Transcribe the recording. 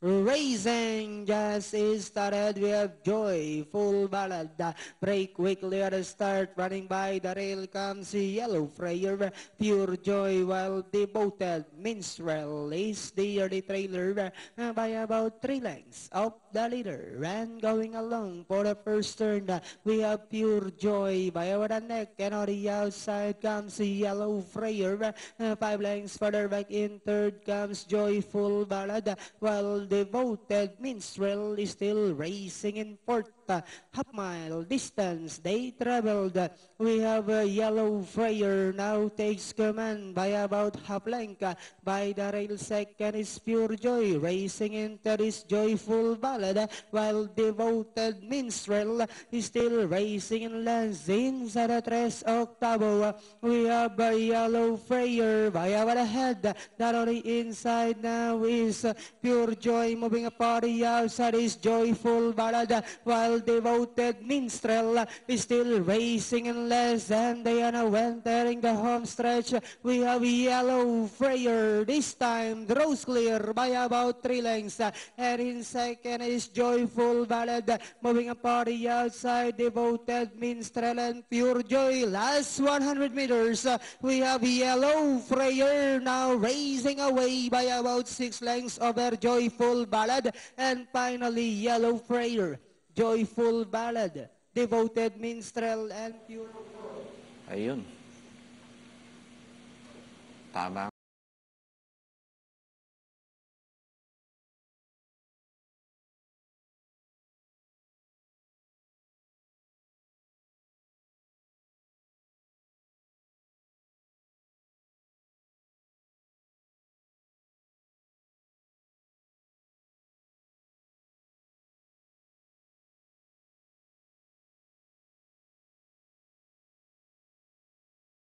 Racing just is started. We have Joyful Ballad. Break quickly at the start. Running by the rail comes Yellow Freyer. Pure Joy while Devoted Minstrel is the early trailer by about 3 lengths of the leader. And going along for the first turn, we have Pure Joy by over the neck. And on the outside comes Yellow Freyer. 5 lengths further back in third comes Joyful Ballad. While Devoted Minstrel is still racing in fourth. Half mile distance they traveled. We have Yellow Freyer now takes command by about half length. By the rail second is Pure Joy racing into this Joyful Ballad, while Devoted Minstrel is still racing in lengths inside the 3 octavo. We have Yellow Freyer by our head. That on the inside now is Pure Joy moving upon the outside is Joyful Ballad, while Devoted Minstrel is still racing in less, and they are now entering the home stretch. We have Yellow Freyer this time draws clear by about 3 lengths, and in second is Joyful Ballad moving upon the outside. Devoted Minstrel and Pure Joy. Last 100 meters, we have Yellow Freyer now racing away by about 6 lengths over Joyful Ballad, and finally Yellow Freyer, Joyful Ballad, Devoted Minstrel, and Pure Joy. Ayun. Tama.